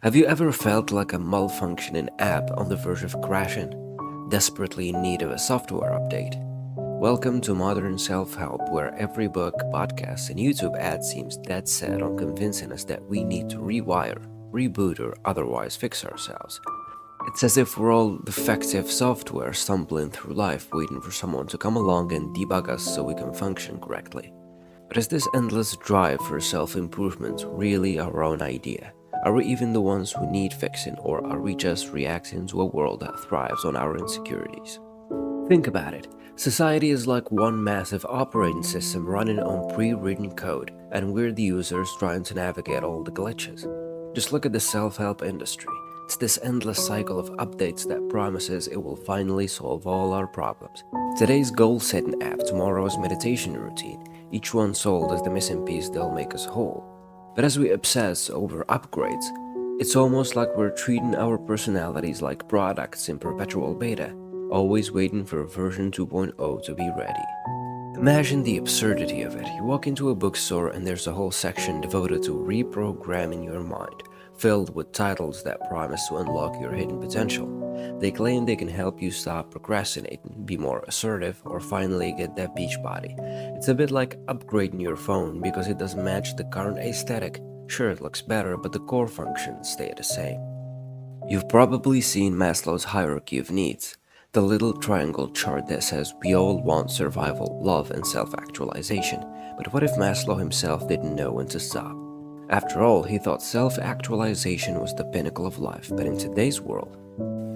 Have you ever felt like a malfunctioning app on the verge of crashing, desperately in need of a software update? Welcome to Modern Self-Help, where every book, podcast, and YouTube ad seems dead set on convincing us that we need to rewire, reboot, or otherwise fix ourselves. It's as if we're all defective software stumbling through life waiting for someone to come along and debug us so we can function correctly. But is this endless drive for self-improvement really our own idea? Are we even the ones who need fixing, or are we just reacting to a world that thrives on our insecurities? Think about it. Society is like one massive operating system running on pre-written code, and we're the users trying to navigate all the glitches. Just look at the self-help industry. It's this endless cycle of updates that promises it will finally solve all our problems. Today's goal-setting app, tomorrow's meditation routine, each one sold as the missing piece that'll make us whole. But as we obsess over upgrades, it's almost like we're treating our personalities like products in perpetual beta, always waiting for version 2.0 to be ready. Imagine the absurdity of it. You walk into a bookstore and there's a whole section devoted to reprogramming your mind, filled with titles that promise to unlock your hidden potential. They claim they can help you stop procrastinating, be more assertive, or finally get that beach body. It's a bit like upgrading your phone because it doesn't match the current aesthetic. Sure, it looks better, but the core functions stay the same. You've probably seen Maslow's hierarchy of needs, the little triangle chart that says we all want survival, love, and self-actualization. But what if Maslow himself didn't know when to stop? After all, he thought self-actualization was the pinnacle of life, but in today's world,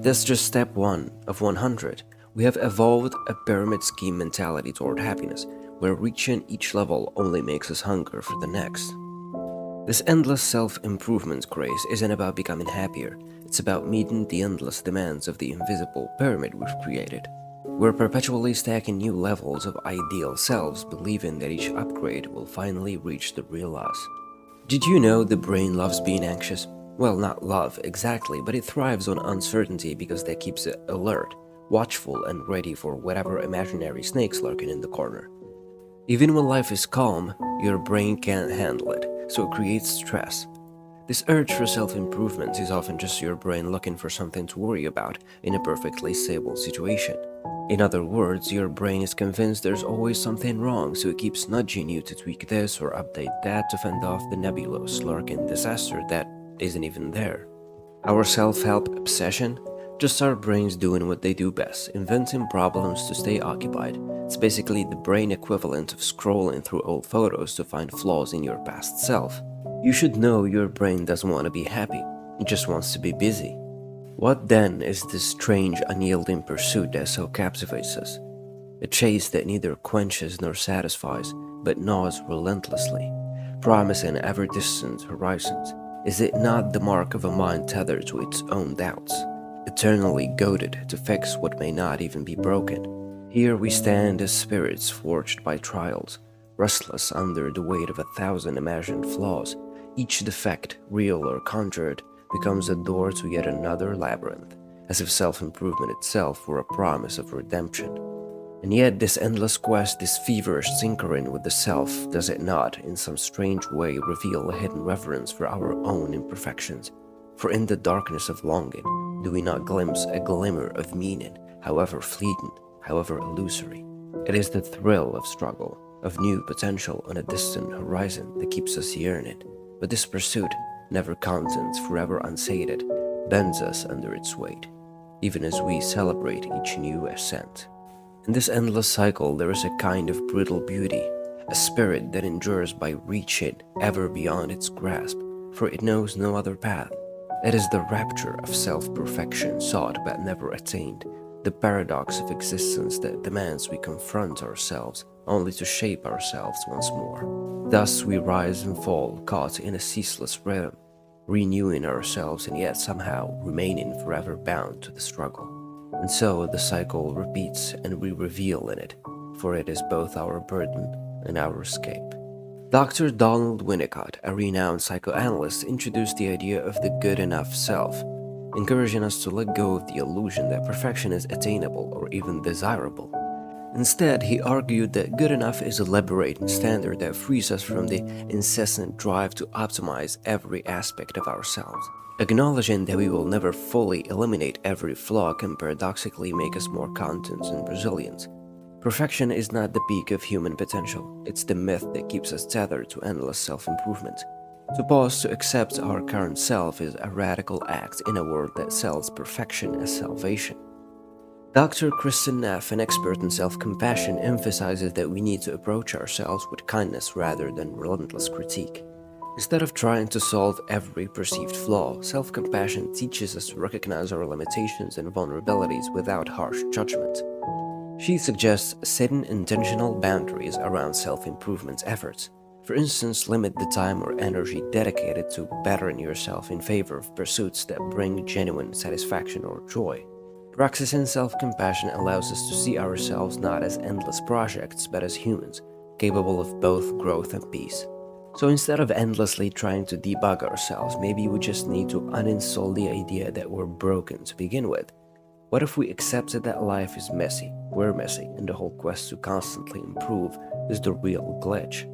that's just step 1 of 100. We have evolved a pyramid scheme mentality toward happiness, where reaching each level only makes us hunger for the next. This endless self-improvement craze isn't about becoming happier, it's about meeting the endless demands of the invisible pyramid we've created. We're perpetually stacking new levels of ideal selves, believing that each upgrade will finally reach the real us. Did you know the brain loves being anxious? Well, not love exactly, but it thrives on uncertainty because that keeps it alert, watchful, and ready for whatever imaginary snake's lurking in the corner. Even when life is calm, your brain can't handle it, so it creates stress. This urge for self-improvement is often just your brain looking for something to worry about in a perfectly stable situation. In other words, your brain is convinced there's always something wrong, so it keeps nudging you to tweak this or update that to fend off the nebulous, lurking disaster that isn't even there. Our self-help obsession? Just our brains doing what they do best, inventing problems to stay occupied. It's basically the brain equivalent of scrolling through old photos to find flaws in your past self. You should know your brain doesn't want to be happy, it just wants to be busy. What then is this strange unyielding pursuit that so captivates us? A chase that neither quenches nor satisfies, but gnaws relentlessly, promising ever-distant horizons. Is it not the mark of a mind tethered to its own doubts, eternally goaded to fix what may not even be broken? Here we stand as spirits forged by trials, restless under the weight of 1,000 imagined flaws. Each defect, real or conjured, becomes a door to yet another labyrinth, as if self-improvement itself were a promise of redemption. And yet this endless quest, this feverish tinkering with the self, does it not, in some strange way, reveal a hidden reverence for our own imperfections? For in the darkness of longing, do we not glimpse a glimmer of meaning, however fleeting, however illusory? It is the thrill of struggle, of new potential on a distant horizon that keeps us yearning. But this pursuit, never content, forever unsated, bends us under its weight, even as we celebrate each new ascent. In this endless cycle, there is a kind of brutal beauty, a spirit that endures by reaching ever beyond its grasp, for it knows no other path. It is the rapture of self-perfection sought but never attained, the paradox of existence that demands we confront ourselves only to shape ourselves once more. Thus we rise and fall, caught in a ceaseless rhythm, renewing ourselves and yet somehow remaining forever bound to the struggle. And so the cycle repeats and we reveal in it, for it is both our burden and our escape. Dr. Donald Winnicott, a renowned psychoanalyst, introduced the idea of the good enough self, encouraging us to let go of the illusion that perfection is attainable or even desirable. Instead, he argued that good enough is a liberating standard that frees us from the incessant drive to optimize every aspect of ourselves. Acknowledging that we will never fully eliminate every flaw can paradoxically make us more content and resilient. Perfection is not the peak of human potential, it's the myth that keeps us tethered to endless self-improvement. To pause to accept our current self is a radical act in a world that sells perfection as salvation. Dr. Kristen Neff, an expert in self-compassion, emphasizes that we need to approach ourselves with kindness rather than relentless critique. Instead of trying to solve every perceived flaw, self-compassion teaches us to recognize our limitations and vulnerabilities without harsh judgment. She suggests setting intentional boundaries around self-improvement efforts. For instance, limit the time or energy dedicated to bettering yourself in favor of pursuits that bring genuine satisfaction or joy. Practicing self-compassion allows us to see ourselves not as endless projects, but as humans, capable of both growth and peace. So instead of endlessly trying to debug ourselves, maybe we just need to uninstall the idea that we're broken to begin with. What if we accepted that life is messy, we're messy, and the whole quest to constantly improve is the real glitch?